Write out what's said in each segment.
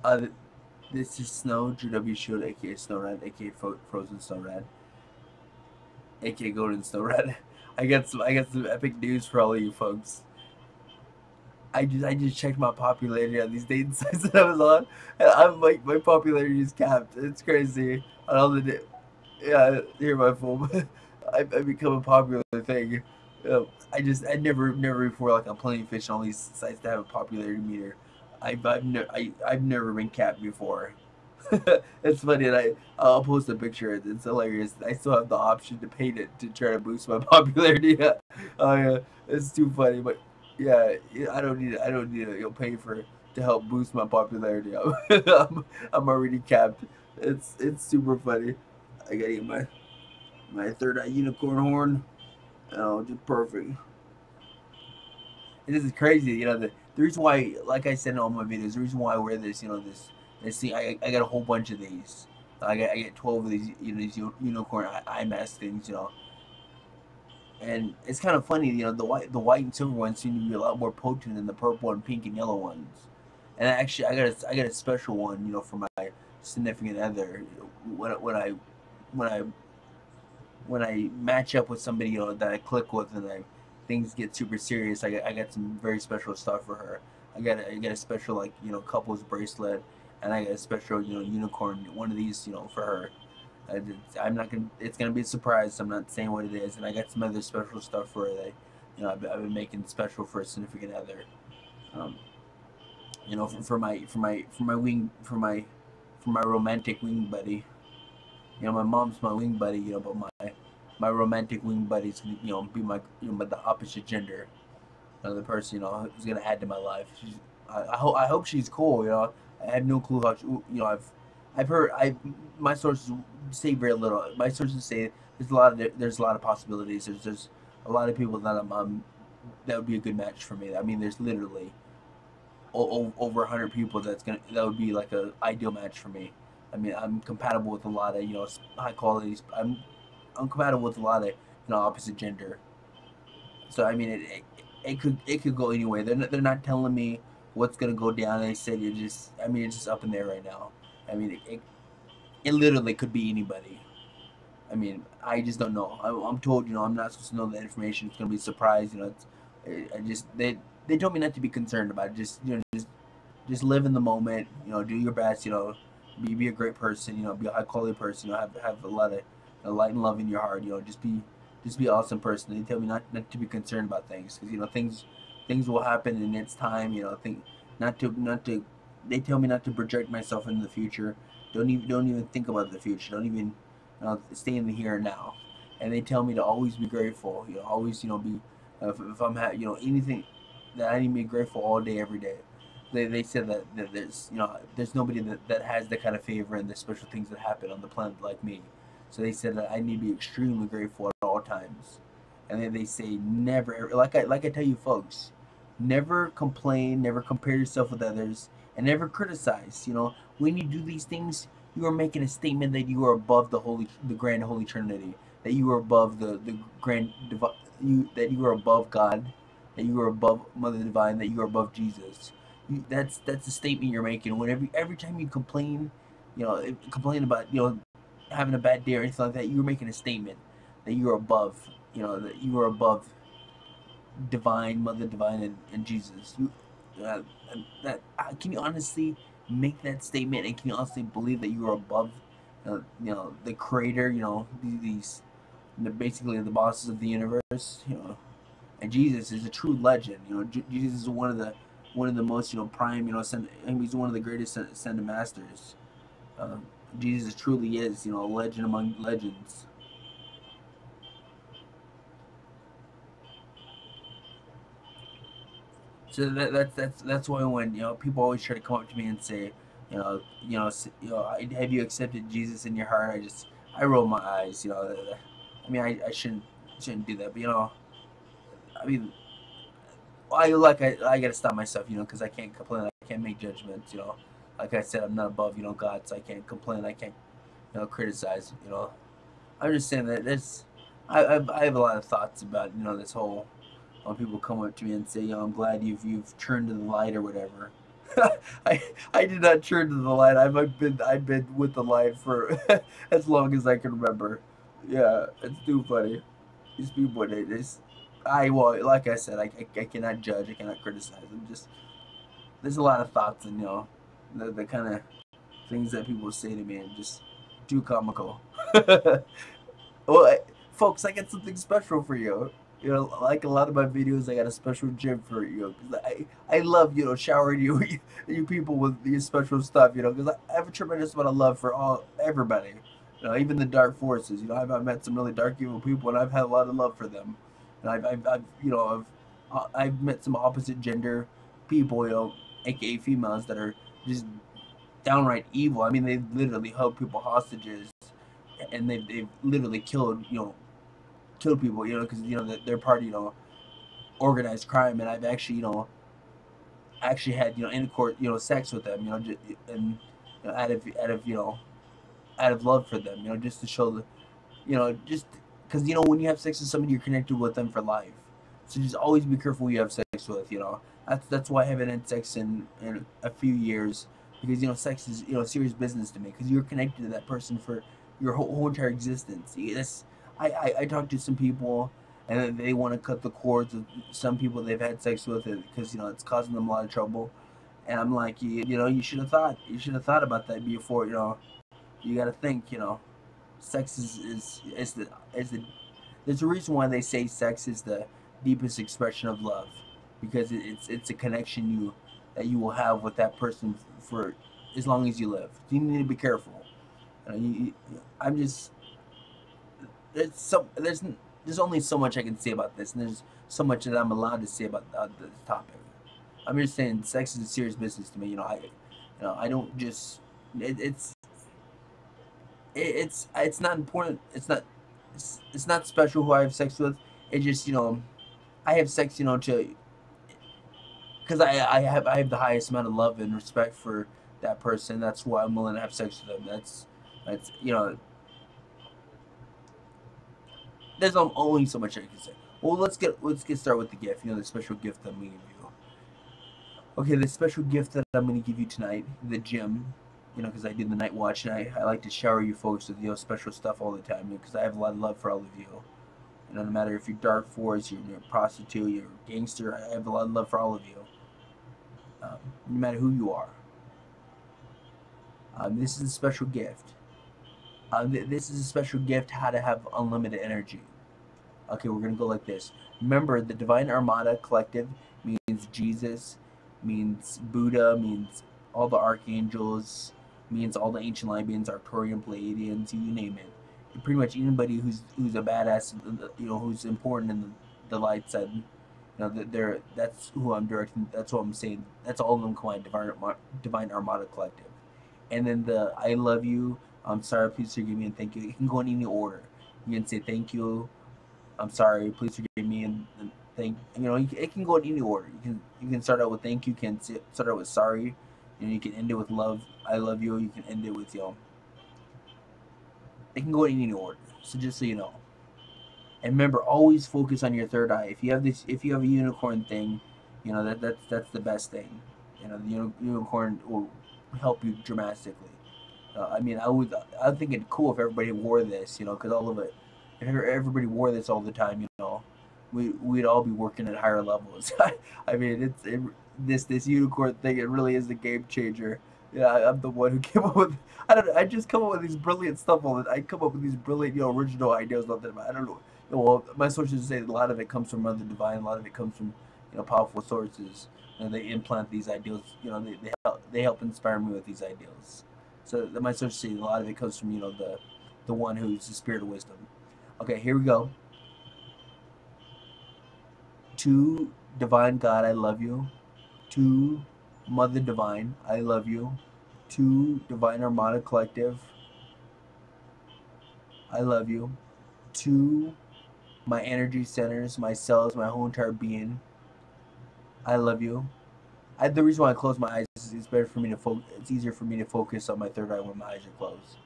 Uh, this is Drew W Shield, aka SnowRat, aka Frozen SnowRat, aka Golden SnowRat. I got some epic news for all of you folks. I just checked my popularity on these dating sites that I was on, and I'm like my popularity is capped. It's crazy on all the yeah. Hear my phone. I become a popular thing. I never before like I'm plenty of fish on all these sites that have a popularity meter. I've never been capped before. It's funny, and I'll post a picture. It's hilarious. I still have the option to paint it to try to boost my popularity. Oh yeah, it's too funny. But yeah, I don't need it. You'll pay for to help boost my popularity. I'm already capped. It's super funny. I gotta get my third eye unicorn horn. Oh, just perfect. And this is crazy. The reason why, like I said in all my videos, the reason why I wear this, this thing, I got a whole bunch of these. I get 12 of these, these unicorn eye mask things, and it's kind of funny, the white and silver ones seem to be a lot more potent than the purple and pink and yellow ones. And actually, I got a special one, for my significant other. When I when I when I match up with somebody that I click with and things get super serious, I got some very special stuff for her. I got a special like couples bracelet, and I got a special unicorn one of these for her. I'm not gonna. It's gonna be a surprise. I'm not saying what it is, and I got some other special stuff for her that I've been making special for a significant other. Um, for my wing for my romantic wing buddy. My mom's my wing buddy, but my romantic wing buddy's gonna, be my, but the opposite gender, the person, who's gonna add to my life. I hope she's cool. I have no clue how. I've heard. My sources say very little. My sources say there's a lot of possibilities. There's a lot of people that that would be a good match for me. I mean, there's literally over 100 people that would be like a ideal match for me. I mean, I'm compatible with a lot of high qualities. I'm compatible with a lot of opposite gender. So I mean, it could go anyway. They're not telling me what's gonna go down. They said you're just. I mean, it's just up in there right now. I mean, it literally could be anybody. I mean, I just don't know. I'm told I'm not supposed to know that information. It's gonna be a surprise. I just they told me not to be concerned about it. Just just live in the moment. Do your best. Be a great person. Be a high quality person. Have a lot of light and love in your heart. Just be an awesome person. They tell me not to be concerned about things because things will happen in its time. Think not to. They tell me not to project myself into the future. Don't even think about the future. Don't even stay in the here and now. And they tell me to always be grateful. Always be if I'm anything that I need to be grateful all day every day. They said that there's nobody that has the kind of favor and the special things that happen on the planet like me. So they said that I need to be extremely grateful at all times. And then they say never, like I tell you folks, never complain, never compare yourself with others, and never criticize. When you do these things, you are making a statement that you are above the grand holy trinity, that you are above the grand that you are above God, that you are above Mother Divine, that you are above Jesus. That's a statement you're making. Whenever every time you complain about having a bad day or anything like that, you're making a statement that you're above. That you are above divine, Mother Divine, and Jesus. That can you honestly make that statement, and can you honestly believe that you are above, the Creator? Basically the bosses of the universe. And Jesus is a true legend. Jesus is one of the most prime. He's one of the greatest send masters. Uh, Jesus truly is a legend among legends. So that's why when people always try to come up to me and say, have you accepted Jesus in your heart? I roll my eyes. I mean, I shouldn't do that, but I mean, I gotta stop myself, because I can't complain. I can't make judgments. Like I said, I'm not above God, so I can't complain. I can't criticize. I'm just saying that I have a lot of thoughts about this whole when people come up to me and say, I'm glad you've turned to the light or whatever. I did not turn to the light. I've been with the light for as long as I can remember. Yeah, it's too funny. These people, they just I well, like I said, I cannot judge, I cannot criticize. I'm just there's a lot of thoughts and the kind of things that people say to me and just too comical. Well, folks, I got something special for you. You know, like a lot of my videos, I got a special gym for you because I love showering you you people with these special stuff. You know, because I have a tremendous amount of love for everybody. You know, even the dark forces. You know, I've met some really dark evil people, and I've had a lot of love for them. And I've met some opposite gender people. You know, aka females that are just downright evil. I mean, they literally held people hostages and they've literally killed people, because they're part of organized crime, and I've actually actually had intercourse, sex with them, and out of love for them, just to show the just because when you have sex with somebody, you're connected with them for life. So just always be careful who you have sex with. That's why I haven't had sex in a few years, because sex is serious business to me, because you're connected to that person for your whole entire existence. I talk to some people and they want to cut the cords with some people they've had sex with it because it's causing them a lot of trouble. And I'm like, you should have thought about that before. You got to think. Sex is the there's a reason why they say sex is the deepest expression of love, because it's a connection that you will have with that person for as long as you live. You need to be careful. I'm just there's only so much I can say about this, and there's so much that I'm allowed to say about this topic. I'm just saying, sex is a serious business to me. I don't just it's it's not important. It's not special who I have sex with. It just I have sex to because I have the highest amount of love and respect for that person. That's why I'm willing to have sex with them. That's there's only so much I can say. Well, let's get started with the gift. The special gift that I'm gonna give you. Okay, the special gift that I'm gonna give you tonight, the gym. Because I do the night watch, and I like to shower you folks with special stuff all the time. Because I have a lot of love for all of you. No matter if you're dark force, you're a prostitute, you're a gangster, I have a lot of love for all of you. No matter who you are. This is a special gift. This is a special gift, how to have unlimited energy. Okay, we're going to go like this. Remember, the Divine Armada Collective means Jesus, means Buddha, means all the archangels, means all the ancient Libyans, Arcturian, Pleiadians, you name it. And pretty much anybody who's a badass, who's important in the light side, that's who I'm directing. That's what I'm saying. That's all of them combined, Divine Armada Collective. And then the I love you, I'm sorry, please forgive me, and thank you. It can go in any order. You can say thank you, I'm sorry, please forgive me, and thank it can go in any order. You can start out with thank you, you can start out with sorry, you can end it with love, I love you. You can end it with it can go in any order. So just so you know. And remember, always focus on your third eye. If you have a unicorn thing, that's the best thing. The unicorn will help you dramatically. I mean, I think it'd cool if everybody wore this, because all of it. If everybody wore this all the time, we'd all be working at higher levels. I mean, this unicorn thing. It really is a game changer. Yeah, I'm the one who came up with. I don't know. I just come up with these brilliant stuff all the. I come up with these brilliant, original ideas all the time. I don't know. Well, my sources say a lot of it comes from Mother Divine. A lot of it comes from, powerful sources. And they implant these ideals. They help inspire me with these ideals. So my sources say a lot of it comes from the one who's the spirit of wisdom. Okay, here we go. To Divine God, I love you. To Mother Divine, I love you. To Divine Armada Collective, I love you. To my energy centers, my cells, my whole entire being, I love you. The reason why I close my eyes is it's better for me to focus. It's easier for me to focus on my third eye when my eyes are closed.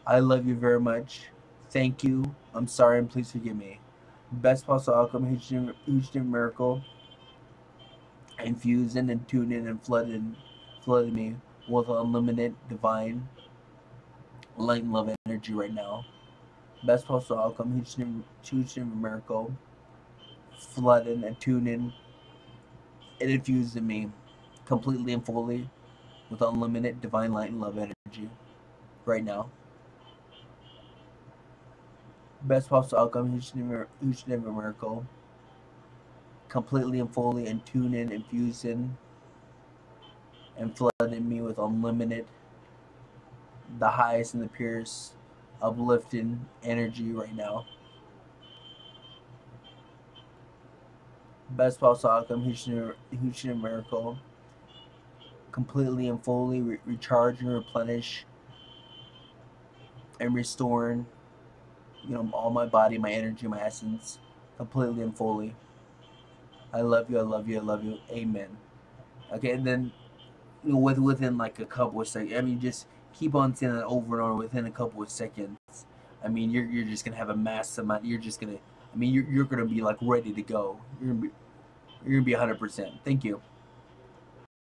I love you very much. Thank you. I'm sorry, and please forgive me. Best possible outcome, huge miracle. Infused in and tuned in and flooded flooding me with unlimited divine light and love energy right now. Best possible outcome, huge miracle, flooding and tuning and infusing me completely and fully with unlimited divine light and love energy right now. Best possible outcome, huge miracle, completely and fully and tuning, infusing, and flooding me with unlimited, the highest and the purest, uplifting energy right now. Best possible outcome, huge miracle, completely and fully recharge and replenish and restoring, all my body, my energy, my essence, completely and fully. I love you, I love you, I love you. Amen. Okay, and then within like a couple of seconds, I mean, just keep on saying that over and over within a couple of seconds. I mean, you're just gonna have a massive amount. You're just gonna, I mean, you're gonna be like ready to go. You're gonna be 100%. Thank you.